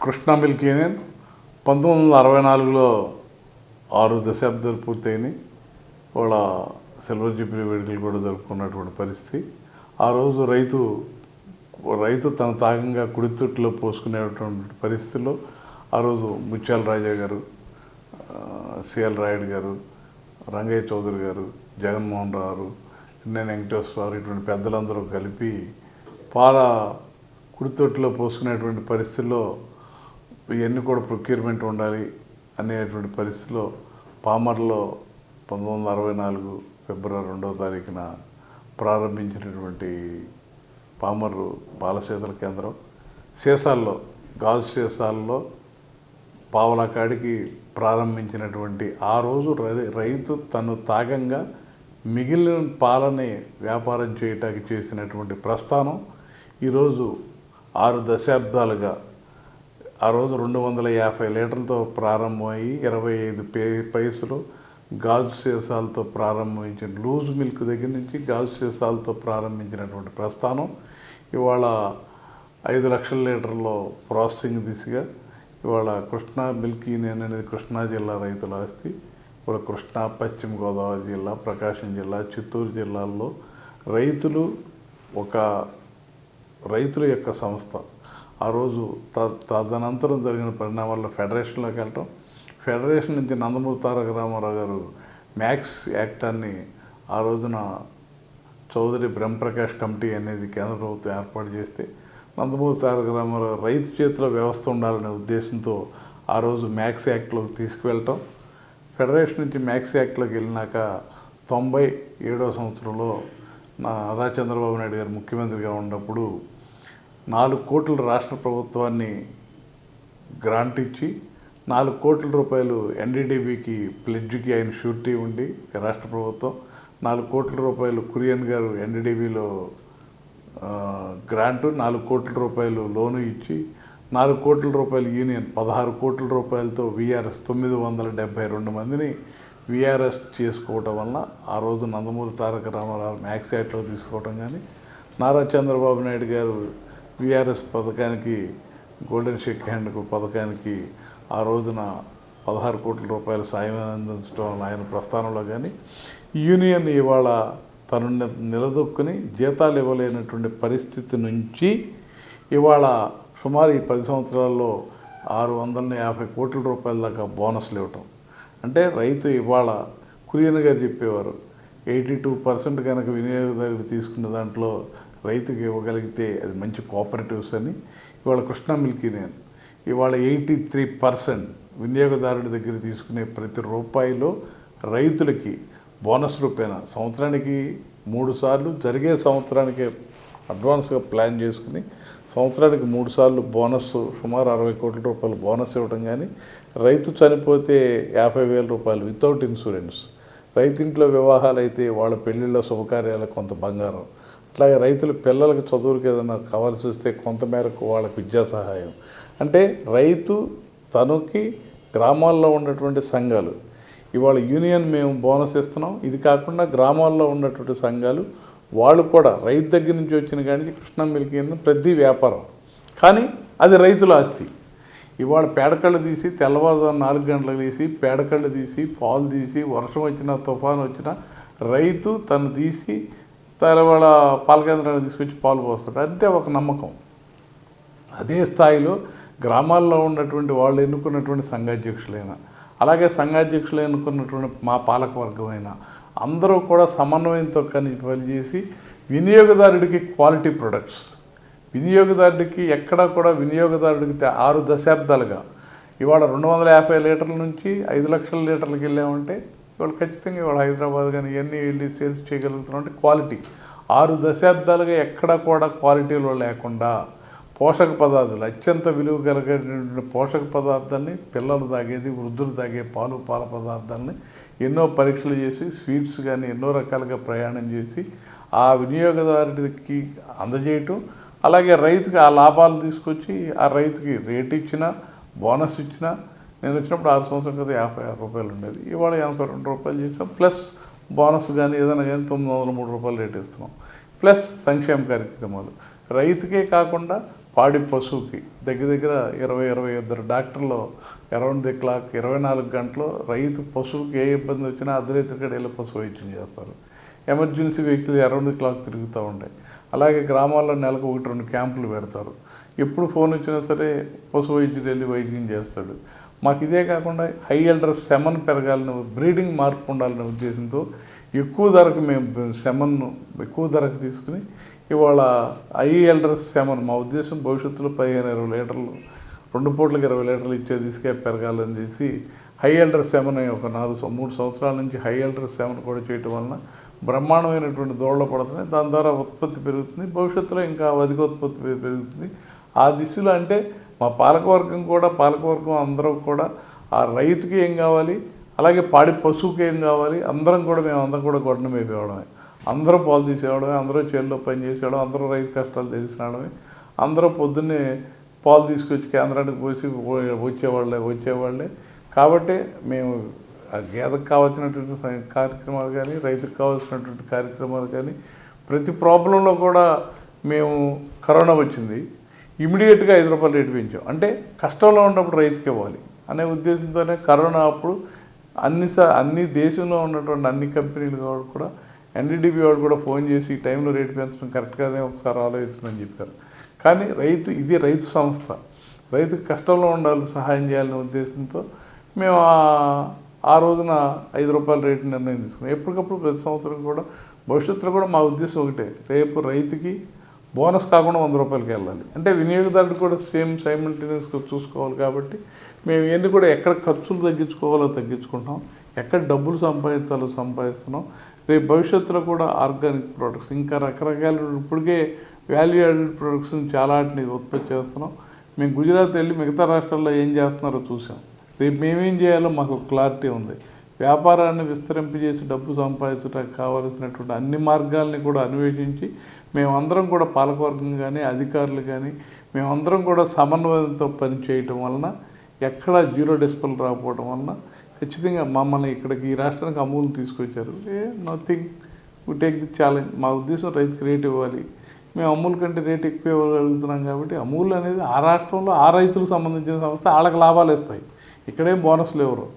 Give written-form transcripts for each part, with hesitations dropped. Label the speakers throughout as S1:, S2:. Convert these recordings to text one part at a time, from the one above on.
S1: Krishna milk union 1964లో 6 దశాబ్దాలు పూర్తయినాయి. వాళ్ళ silver Jubilee వేడుకలు కూడా జరుపుకున్నటువంటి పరిస్థితి. ఆ రోజు రైతు తన తాగంగా కుడితొట్టులో పోసుకునేటువంటి పరిస్థితుల్లో ఆ రోజు ముత్యాల రాజా గారు, సిఎల్ రాయుడు గారు, రంగయ్య చౌదరి గారు, జగన్మోహన్ రావు గారు, ఎన్ఎన్ వెంకటేశ్వరరావు ఇటువంటి పెద్దలందరూ కలిపి పాల కుడితొట్టులో పోసుకునేటువంటి పరిస్థితుల్లో ఇవన్నీ కూడా ప్రొక్యూర్మెంట్ ఉండాలి అనేటువంటి పరిస్థితిలో పామర్లో 1964 ఫిబ్రవరి 2వ తారీఖున ప్రారంభించినటువంటి పామర్రు బాలశీతల కేంద్రం సీసాల్లో, గాజు సీసాల్లో పావలా కాడికి ప్రారంభించినటువంటి ఆ రోజు రైతు తను తాగంగా మిగిలిన పాలని వ్యాపారం చేయటానికి చేసినటువంటి ప్రస్థానం ఈరోజు 6 దశాబ్దాలుగా ఆ రోజు 250 లీటర్లతో ప్రారంభమయ్యి 25 పైసలు గాజు సీసాలతో ప్రారంభించిన లూజ్ మిల్క్ దగ్గర నుంచి గాజు సీసాలతో ప్రారంభించినటువంటి ప్రస్థానం ఇవాళ 5 లక్షల లీటర్లో ప్రాసెసింగ్ దిశగా ఇవాళ కృష్ణా మిల్క్ యూనియన్ అనేది కృష్ణా జిల్లా రైతుల ఆస్తి. ఇవాళ కృష్ణా, పశ్చిమ గోదావరి జిల్లా, ప్రకాశం జిల్లా, చిత్తూరు జిల్లాల్లో రైతుల యొక్క సంస్థ. ఆ రోజు తదనంతరం జరిగిన పరిణామాల్లో ఫెడరేషన్లోకి వెళ్ళటం, ఫెడరేషన్ నుంచి నందమూరి తారక రామారావు గారు మ్యాక్స్ యాక్టాన్ని ఆ రోజున చౌదరి బ్రహ్మప్రకాష్ కమిటీ అనేది కేంద్ర ప్రభుత్వం ఏర్పాటు చేస్తే నందమూరి తారక రామారావు రైతు చేతిలో వ్యవస్థ ఉండాలనే ఉద్దేశంతో ఆ రోజు మ్యాక్స్ యాక్ట్లోకి తీసుకువెళ్ళటం. ఫెడరేషన్ నుంచి మ్యాక్స్ యాక్ట్లోకి వెళ్ళినాక 97వ సంవత్సరంలో నారా చంద్రబాబు నాయుడు గారు ముఖ్యమంత్రిగా ఉన్నప్పుడు 4 కోట్ల రాష్ట్ర ప్రభుత్వాన్ని గ్రాంట్ ఇచ్చి 4 కోట్ల రూపాయలు ఎన్డీడీబీకి ప్లెడ్జ్కి ఆయన షూరిటీ ఉండి రాష్ట్ర ప్రభుత్వం 4 కోట్ల రూపాయలు కురియన్ గారు ఎన్డీడీబీలో గ్రాంటు, 4 కోట్ల రూపాయలు లోను ఇచ్చి 4 కోట్ల రూపాయలు యూనియన్ 16 కోట్ల రూపాయలతో వీఆర్ఎస్ 972 మందిని వీఆర్ఎస్ చేసుకోవటం వలన ఆ రోజు నందమూరి తారక రామారావు మ్యాక్స్ యాక్ట్లో తీసుకోవటం కానీ నారా చంద్రబాబు నాయుడు గారు వీఆర్ఎస్ పథకానికి గోల్డెన్ షేక్ హ్యాండ్ పథకానికి ఆ రోజున 16 కోట్ల రూపాయల సాయం అందించడం వల్ల ఆయన ప్రస్థానంలో కానీ యూనియన్ ఇవాళ తను నిలదొక్కుని జీతాలు ఇవ్వలేనటువంటి పరిస్థితి నుంచి ఇవాళ సుమారు ఈ 10 సంవత్సరాల్లో 650 కోట్ల రూపాయల దాకా బోనస్లు ఇవ్వటం. అంటే రైతు ఇవాళ కురియన్ గారు చెప్పేవారు 82% కనుక వినియోగదారుడు తీసుకున్న దాంట్లో రైతుకి ఇవ్వగలిగితే అది మంచి కోఆపరేటివ్స్ అని. ఇవాళ కృష్ణా మిల్క్ యూనియన్ ఇవాళ 83% వినియోగదారుడి దగ్గర తీసుకునే ప్రతి రూపాయిలో రైతులకి బోనస్ రూపేణ సంవత్సరానికి 3 సార్లు జరిగే సంవత్సరానికి అడ్వాన్స్గా ప్లాన్ చేసుకుని సంవత్సరానికి 3 సార్లు బోనస్ సుమారు 60 కోట్ల రూపాయలు బోనస్ ఇవ్వడం కానీ, రైతు చనిపోతే 50,000 రూపాయలు వితౌట్ ఇన్సూరెన్స్, రైతింట్లో వివాహాలు అయితే వాళ్ళ పెళ్ళిళ్ళలో శుభకార్యాలకు కొంత బంగారం, అట్లాగే రైతుల పిల్లలకు చదువులకు ఏదైనా కావాల్సి వస్తే కొంతమేరకు వాళ్ళకి విద్యా సహాయం. అంటే రైతు తనకి గ్రామాల్లో ఉన్నటువంటి సంఘాలు ఇవాళ యూనియన్ మేము బోనస్ ఇస్తున్నాం. ఇది కాకుండా గ్రామాల్లో ఉన్నటువంటి సంఘాలు వాళ్ళు కూడా రైతు దగ్గర నుంచి వచ్చిన కానీ కృష్ణా మిల్క్ యూనియన్ ప్రతి వ్యాపారం కానీ అది రైతుల ఆస్తి. ఇవాళ పేడకళ్ళు తీసి తెల్లవారుజాము 4 గంటలకు తీసి పేడకళ్ళు తీసి పాలు తీసి వర్షం వచ్చినా తుఫాను వచ్చినా రైతు తను తీసి వాళ్ళ పాల కేంద్రాన్ని తీసుకొచ్చి పాలు పోస్తాడు. అంతే ఒక నమ్మకం. అదే స్థాయిలో గ్రామాల్లో ఉన్నటువంటి వాళ్ళు ఎన్నుకున్నటువంటి సంఘాధ్యక్షులైనా అలాగే సంఘాధ్యక్షులు ఎన్నుకున్నటువంటి మా పాలక వర్గమైనా అందరూ కూడా సమన్వయంతో కలిసి పనిచేసి వినియోగదారుడికి క్వాలిటీ ప్రొడక్ట్స్, వినియోగదారుడికి ఎక్కడా కూడా వినియోగదారుడికి 6 దశాబ్దాలుగా ఇవాళ 250 లీటర్ల నుంచి 5 లక్షల లీటర్లకు వెళ్ళామంటే ఇవాళ ఖచ్చితంగా ఇవాళ హైదరాబాద్ కానీ ఇవన్నీ వెళ్ళి సేల్స్ చేయగలుగుతున్నాం. అంటే క్వాలిటీ 6 దశాబ్దాలుగా ఎక్కడా కూడా క్వాలిటీలో లేకుండా పోషక పదార్థాలు అత్యంత విలువ కలిగినటువంటి పోషక పదార్థాలని పిల్లలు తాగేది, వృద్ధులు తాగే పాల పదార్థాలని ఎన్నో పరీక్షలు చేసి స్వీట్స్ కానీ ఎన్నో రకాలుగా ప్రయాణం చేసి ఆ వినియోగదారుడికి అందజేయటం, అలాగే రైతుకి ఆ లాభాలు తీసుకొచ్చి ఆ రైతుకి రేట్ ఇచ్చినా బోనస్ ఇచ్చినా. నేను వచ్చినప్పుడు 6 సంవత్సరాల క్రితం 56 రూపాయలు ఉండేది, ఇవాళ 82 రూపాయలు చేసాం. ప్లస్ బోనస్ కానీ ఏదైనా కానీ 903 రూపాయలు రేట్ ఇస్తున్నాం. ప్లస్ సంక్షేమ కార్యక్రమాలు రైతుకే కాకుండా పాడి పశువుకి దగ్గర దగ్గర 22 డాక్టర్లు అరౌండ్ ది క్లాక్ 24 గంటలు రైతు పశువుకి ఏ ఇబ్బంది వచ్చినా అర్ధరాత్రి వెళ్ళి పశు వైద్యం చేస్తారు. Emergency vehicle around the clock తిరుగుతూ ఉంటాయి. అలాగే గ్రామాల్లో నెలకు 1-2 క్యాంపులు పెడతారు. ఎప్పుడు ఫోన్ వచ్చినా సరే పశు వైద్యుడు వెళ్ళి వైద్యం చేస్తాడు. మాకు ఇదే కాకుండా హై ఎల్డర్ సెమన్ పెరగాలని, బ్రీడింగ్ మార్పు ఉండాలనే ఉద్దేశంతో ఎక్కువ ధరకు మేము సెమన్ను ఎక్కువ ధరకు తీసుకుని ఇవాళ హై ఎల్డర్ సెమన్ మా ఉద్దేశం భవిష్యత్తులో 15-20 లీటర్లు 2 పూటలకు 20 లీటర్లు ఇచ్చే తీసుకే పెరగాలని చేసి హై ఎల్డర్ సెమన్ ఒక 3 సంవత్సరాల నుంచి హై ఎల్డర్ సెమన్ కూడా చేయటం వలన బ్రహ్మాండమైనటువంటి దోళ్లు పడుతున్నాయి. దాని ద్వారా ఉత్పత్తి పెరుగుతుంది. భవిష్యత్తులో ఇంకా అధిక ఉత్పత్తి పెరుగుతుంది. ఆ దిశలో అంటే మా పాలకవర్గం అందరూ కూడా ఆ రైతుకి ఏం కావాలి, అలాగే పాడి పశువుకి ఏం కావాలి, అందరం కూడా గొడ్డన మేపేవడమే, అందరూ పాలు తీసేవడమే, అందరూ చేనులో పని చేసేవడం, అందరూ రైతు కష్టాలు తెలిసినడమే, అందరూ పొద్దున్నే పాలు తీసుకొచ్చి కేంద్రానికి పోసి వచ్చేవాళ్ళే. కాబట్టి మేము ఆ గేదెకు కావాల్సినటువంటి కార్యక్రమాలు కానీ, రైతుకు కావాల్సినటువంటి కార్యక్రమాలు కానీ, ప్రతి ప్రాబ్లంలో కూడా మేము కరోనా వచ్చింది ఇమీడియట్గా ₹5 రేటు పెంచాం. అంటే కష్టంలో ఉన్నప్పుడు రైతుకి ఇవ్వాలి అనే ఉద్దేశంతోనే కరోనా అప్పుడు అన్ని దేశంలో ఉన్నటువంటి అన్ని కంపెనీలు కూడా ఎన్డీడీబీ వాడు కూడా ఫోన్ చేసి ఈ టైంలో రేటు పెంచడం కరెక్ట్గానే ఒకసారి ఆలోచించమని చెప్పారు. కానీ ఇది రైతు సంస్థ, రైతుకు కష్టంలో ఉండాలి, సహాయం చేయాలనే ఉద్దేశంతో మేము ఆ రోజున ₹5 రేటు నిర్ణయం తీసుకున్నాం. ఎప్పటికప్పుడు ప్రతి సంవత్సరం కూడా భవిష్యత్తులో కూడా మా ఉద్దేశం ఒకటే, రేపు రైతుకి బోనస్ కాకుండా ₹100కి వెళ్ళాలి. అంటే వినియోగదారుడు కూడా సైమల్టేనియస్గా చూసుకోవాలి. కాబట్టి మేము ఏంటి కూడా ఎక్కడ ఖర్చులు తగ్గించుకోవాలో తగ్గించుకుంటాం, ఎక్కడ డబ్బులు సంపాదించాలో సంపాదిస్తున్నాం. రేపు భవిష్యత్తులో కూడా ఆర్గానిక్ ప్రొడక్ట్స్ ఇంకా రకరకాల ఇప్పటికే వాల్యూ యాడెడ్ ప్రొడక్ట్స్ చాలా వాటిని ఉత్పత్తి చేస్తున్నాం. మేము గుజరాత్ వెళ్ళి మిగతా రాష్ట్రాల్లో ఏం చేస్తున్నారో చూసాం. రేపు మేమేం చేయాలో మాకు క్లారిటీ ఉంది. వ్యాపారాన్ని విస్తరింపజేసి డబ్బు సంపాదించడానికి కావాల్సినటువంటి అన్ని మార్గాల్ని కూడా అన్వేషించి మేమందరం కూడా పాలకవర్గం కానీ, అధికారులు కానీ మేమందరం కూడా సమన్వయంతో పనిచేయటం వలన ఎక్కడ జీరో డెసిబెల్ రాకపోవడం వలన ఖచ్చితంగా మమ్మల్ని ఇక్కడికి ఈ రాష్ట్రానికి అమూల్ తీసుకొచ్చారు. Nothing we take the challenge. మా ఉద్దేశం రైతుకి రేట్ ఇవ్వాలి. మేము అమూల్ కంటే రేట్ ఎక్కువ ఇవ్వగలుగుతున్నాం కాబట్టి అమూల్ అనేది ఆ రాష్ట్రంలో ఆ రైతులకు సంబంధించిన సంస్థ, వాళ్ళకి లాభాలు ఇస్తాయి. ఇక్కడేం బోనస్లు ఎవరు.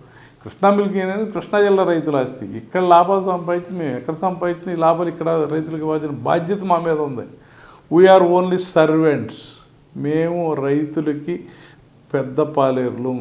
S1: కృష్ణా మిల్క్ అనేది కృష్ణా జిల్లా రైతుల ఆస్తి. ఇక్కడ లాభాలు సంపాదించి మేము ఎక్కడ సంపాదించిన ఈ లాభాలు ఇక్కడ రైతులకు ఇవ్వాల్సిన బాధ్యత మా మీద ఉంది. We are only servants. మేము రైతులకి పెద్ద పాలేరులు.